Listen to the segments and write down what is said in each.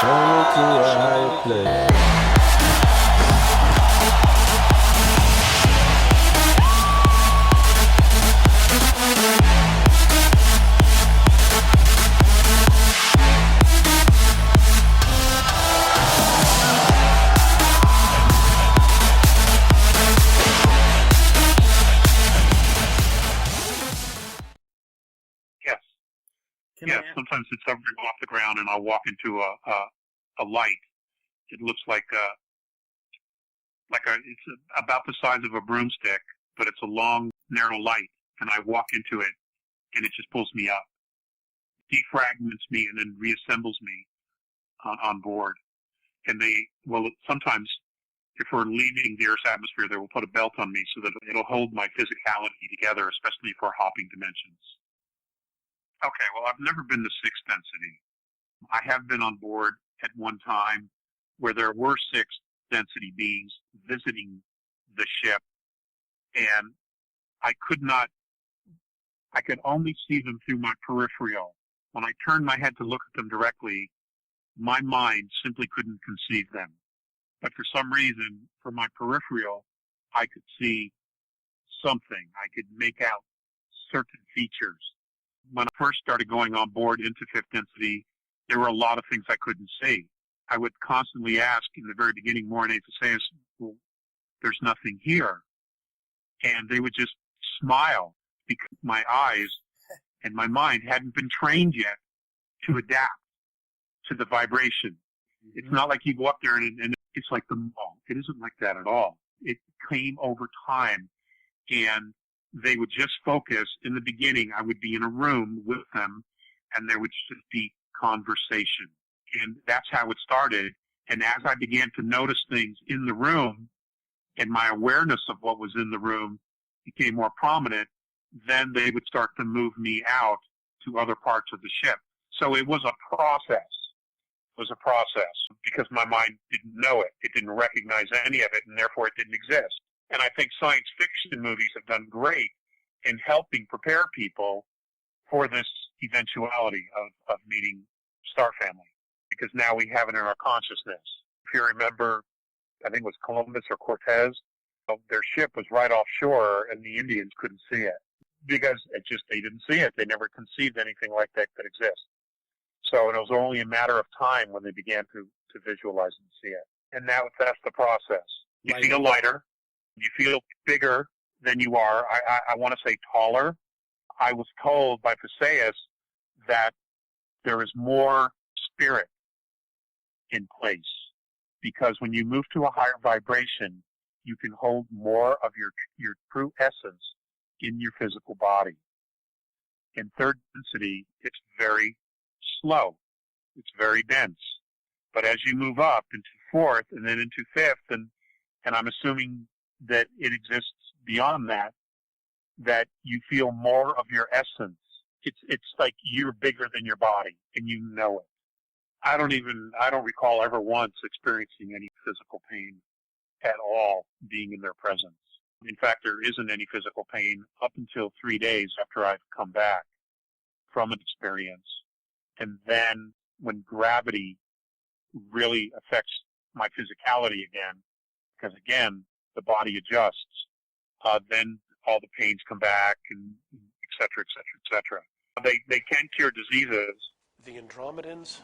Show me to a higher place. Yes. Yes. Sometimes it's hovering off the ground, and I'll walk into a light. It looks like it's about the size of a broomstick, but it's a long, narrow light, and I walk into it, and it just pulls me up, defragments me, and then reassembles me on board. And sometimes if we're leaving the Earth's atmosphere, they will put a belt on me so that it'll hold my physicality together, especially for hopping dimensions. Okay, well, I've never been to sixth density. I have been on board at one time where there were sixth density beings visiting the ship, and I could only see them through my peripheral. When I turned my head to look at them directly, my mind simply couldn't conceive them. But for some reason, for my peripheral, I could see something. I could make out certain features. When I first started going on board into fifth density, there were a lot of things I couldn't see. I would constantly ask in the very beginning, MORONAE, VISSAEUS, well, there's nothing here. And they would just smile because my eyes and my mind hadn't been trained yet to adapt to the vibration. Mm-hmm. It's not like you go up there and it's like the mall. It isn't like that at all. It came over time, and they would just focus. In the beginning, I would be in a room with them, and there would just be conversation. And that's how it started. And as I began to notice things in the room, and my awareness of what was in the room became more prominent, then they would start to move me out to other parts of the ship. So it was a process. It was a process because my mind didn't know it. It didn't recognize any of it, and therefore it didn't exist. And I think science fiction movies have done great in helping prepare people for this eventuality of meeting star family, because now we have it in our consciousness. If you remember, I think it was Columbus or Cortez, their ship was right offshore, and the Indians couldn't see it because they didn't see it. They never conceived anything like that could exist. So it was only a matter of time when they began to visualize and see it. And now that's the process. You feel lighter. You feel bigger than you are. I want to say taller. I was told by VISSAEUS that there is more spirit in place, because when you move to a higher vibration, you can hold more of your true essence in your physical body. In third density, it's very slow. It's very dense. But as you move up into fourth and then into fifth, and I'm assuming that it exists beyond that, that you feel more of your essence. It's like you're bigger than your body, and you know it. I don't recall ever once experiencing any physical pain at all being in their presence. In fact, there isn't any physical pain up until 3 days after I've come back from an experience. And then when gravity really affects my physicality again, because again, the body adjusts, then all the pains come back, and et cetera, et cetera, et cetera. They can cure diseases. The Andromedans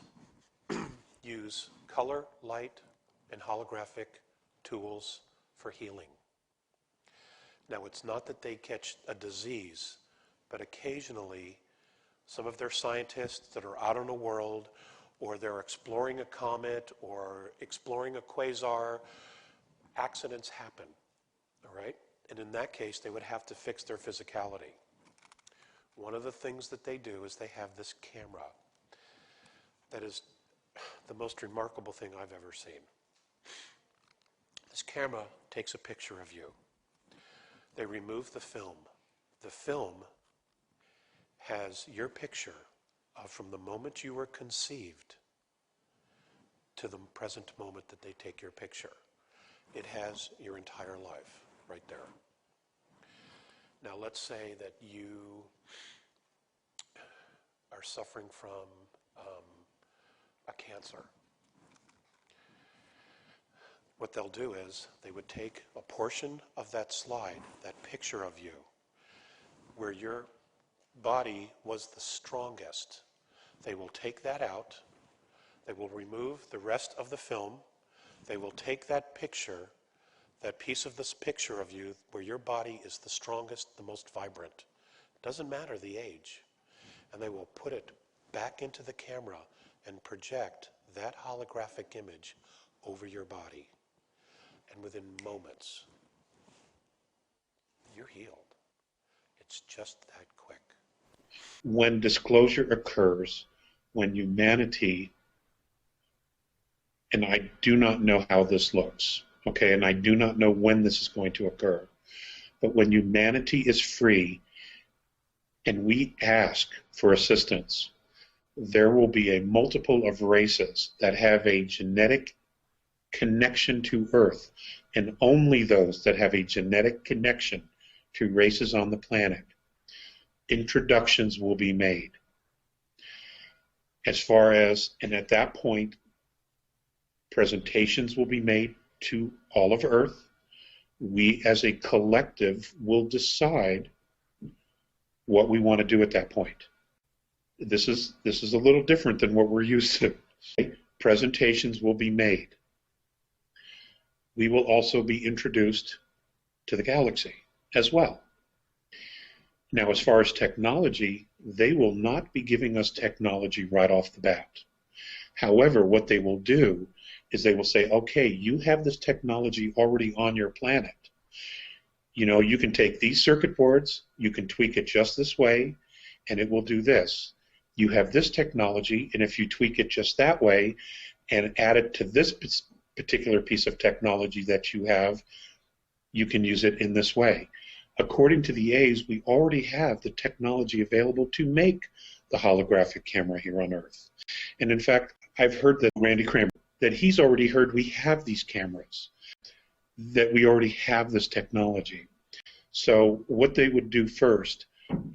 use color, light, and holographic tools for healing. Now, it's not that they catch a disease, but occasionally some of their scientists that are out in the world, or they're exploring a comet or exploring a quasar, accidents happen, all right? And in that case, they would have to fix their physicality. One of the things that they do is they have this camera that is the most remarkable thing I've ever seen. This camera takes a picture of you. They remove the film. The film has your picture from the moment you were conceived to the present moment that they take your picture. It has your entire life right there. Now let's say that you are suffering from a cancer, what they'll do is they would take a portion of that slide, that picture of you, where your body was the strongest. They will take that out. They will remove the rest of the film. They will take that picture, that piece of this picture of you where your body is the strongest, the most vibrant. Doesn't matter the age. And they will put it back into the camera and project that holographic image over your body. And within moments, you're healed. It's just that quick. When disclosure occurs, when humanity, and I do not know how this looks, okay, and I do not know when this is going to occur, but when humanity is free and we ask for assistance, there will be a multiple of races that have a genetic connection to Earth, and only those that have a genetic connection to races on the planet. Introductions will be made. As far as, and at that point, presentations will be made to all of Earth. We as a collective will decide what we want to do at that point. This is a little different than what we're used to. Presentations will be made. We will also be introduced to the galaxy as well. Now, as far as technology, they will not be giving us technology right off the bat. However, what they will do is they will say, okay, you have this technology already on your planet. You know, you can take these circuit boards, you can tweak it just this way, and it will do this. You have this technology, and if you tweak it just that way and add it to this particular piece of technology that you have, you can use it in this way. According to the A's, we already have the technology available to make the holographic camera here on Earth. And in fact, I've heard that Randy Kramer, that he's already heard we have these cameras, that we already have this technology. So what they would do first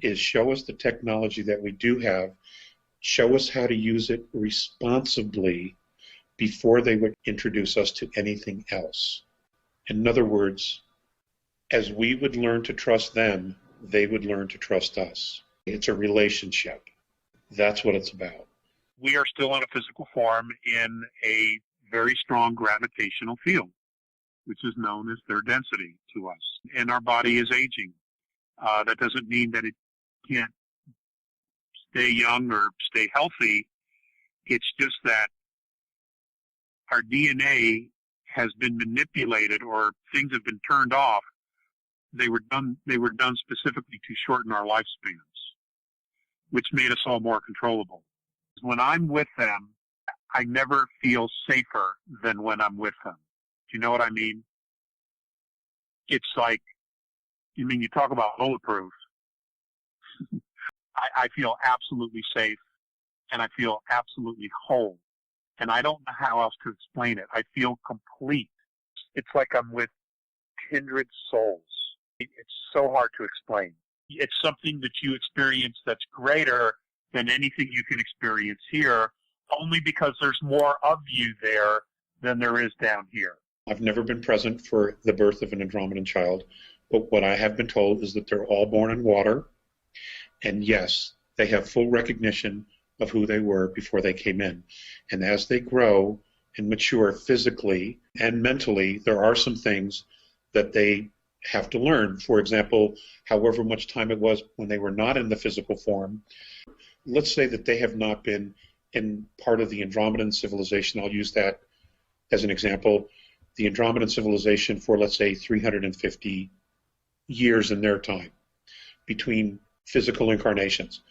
is show us the technology that we do have, show us how to use it responsibly before they would introduce us to anything else. In other words, as we would learn to trust them, they would learn to trust us. It's a relationship. That's what it's about. We are still in a physical form in a very strong gravitational field, which is known as their density to us. And our body is aging. That doesn't mean that it can't stay young or stay healthy. It's just that our DNA has been manipulated, or things have been turned off. They were done specifically to shorten our lifespans, which made us all more controllable. When I'm with them, I never feel safer than when I'm with them. Do you know what I mean? It's like, you talk about bulletproof. I feel absolutely safe, and I feel absolutely whole. And I don't know how else to explain it. I feel complete. It's like I'm with kindred souls. It's so hard to explain. It's something that you experience that's greater than anything you can experience here, only because there's more of you there than there is down here. I've never been present for the birth of an Andromedan child, but what I have been told is that they're all born in water, and yes, they have full recognition of who they were before they came in. And as they grow and mature physically and mentally, there are some things that they have to learn. For example, however much time it was when they were not in the physical form, let's say that they have not been in part of the Andromedan civilization. I'll use that as an example. The Andromedan civilization for, let's say, 350 years in their time between physical incarnations.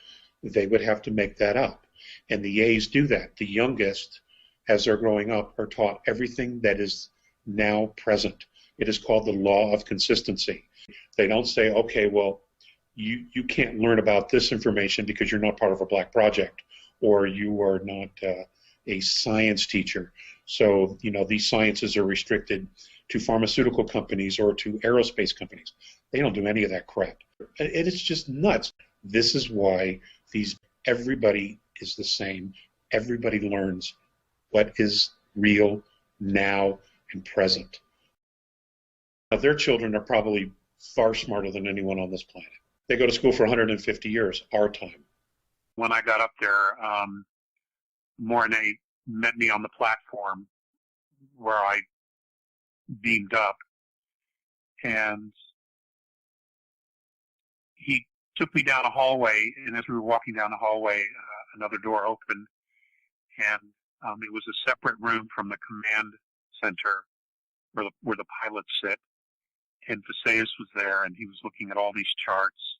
They would have to make that up. And the A's do that. The youngest, as they're growing up, are taught everything that is now present. It is called the law of consistency. They don't say, okay, well, you can't learn about this information because you're not part of a black project, or you are not a science teacher. So, these sciences are restricted to pharmaceutical companies or to aerospace companies. They don't do any of that crap. It is just nuts. This is why everybody is the same. Everybody learns what is real now and present. Now, their children are probably far smarter than anyone on this planet. They go to school for 150 years, our time. When I got up there, MORONAE met me on the platform where I beamed up, and he took me down a hallway, and as we were walking down the hallway, another door opened, and it was a separate room from the command center where the pilots sit, and VISSAEUS was there, and he was looking at all these charts,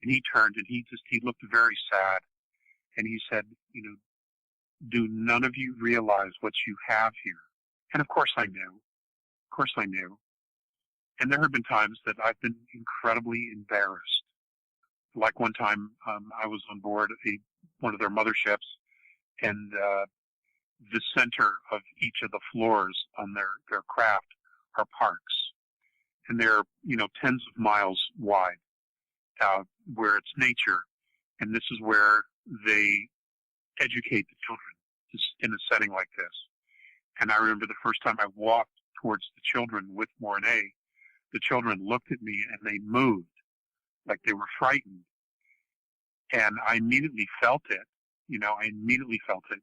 and he turned, and he looked very sad, and he said, you know, do none of you realize what you have here? And of course I knew. Of course I knew. And there have been times that I've been incredibly embarrassed. Like one time, I was on board one of their motherships, and the center of each of the floors on their craft are parks. And they're, you know, tens of miles wide, where it's nature. And this is where they educate the children in a setting like this. And I remember the first time I walked towards the children with MORONAE, the children looked at me and they moved like they were frightened. And I immediately felt it. You know, I immediately felt it.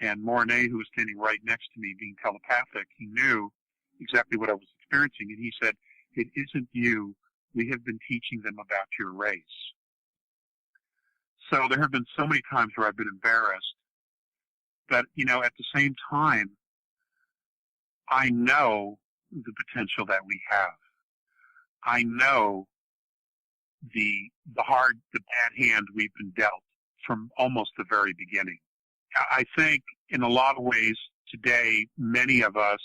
And MORONAE, who was standing right next to me, being telepathic, he knew exactly what I was experiencing. And he said, it isn't you. We have been teaching them about your race. So there have been so many times where I've been embarrassed. But, you know, at the same time, I know the potential that we have. I know the bad hand we've been dealt from almost the very beginning. I think in a lot of ways today, many of us,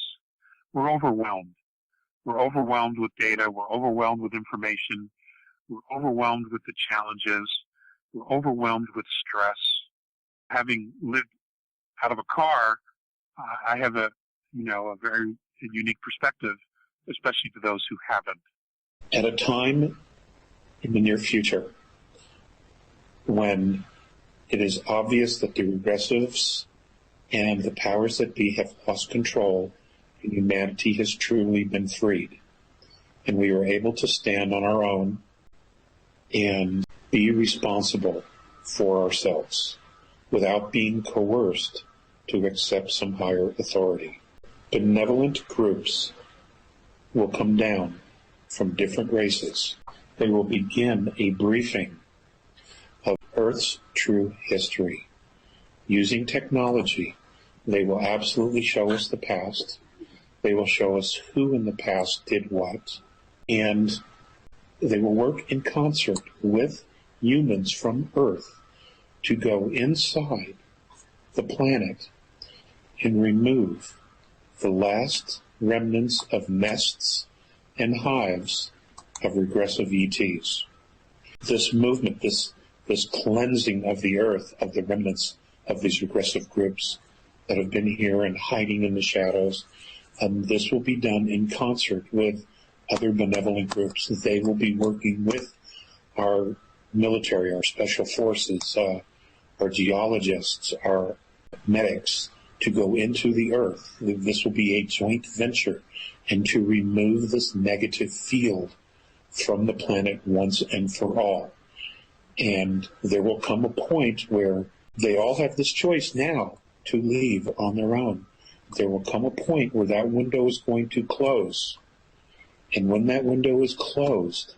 we're overwhelmed. We're overwhelmed with data. We're overwhelmed with information. We're overwhelmed with the challenges. We're overwhelmed with stress. Having lived out of a car, I have a very unique perspective, especially to those who haven't. At a time in the near future when it is obvious that the regressives and the powers that be have lost control and humanity has truly been freed, and we are able to stand on our own and be responsible for ourselves without being coerced to accept some higher authority. Benevolent groups will come down from different races. They will begin a briefing of Earth's true history. Using technology, they will absolutely show us the past. They will show us who in the past did what, and they will work in concert with humans from Earth to go inside the planet and remove the last remnants of nests and hives of regressive ETs. This movement, this cleansing of the Earth of the remnants of these regressive groups that have been here and hiding in the shadows, this will be done in concert with other benevolent groups. They will be working with our military, our special forces, our geologists, our medics, to go into the Earth. This will be a joint venture, and to remove this negative field from the planet once and for all. And there will come a point where they all have this choice now to leave on their own. There will come a point where that window is going to close. And when that window is closed,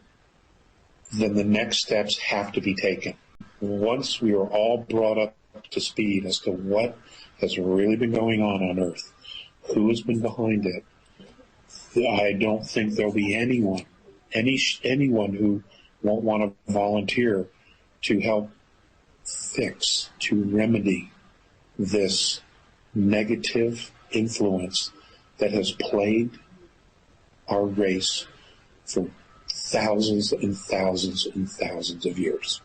then the next steps have to be taken. Once we are all brought up to speed as to what has really been going on Earth, who has been behind it, I don't think there'll be anyone who won't want to volunteer to help fix, to remedy this negative influence that has plagued our race for thousands and thousands and thousands of years.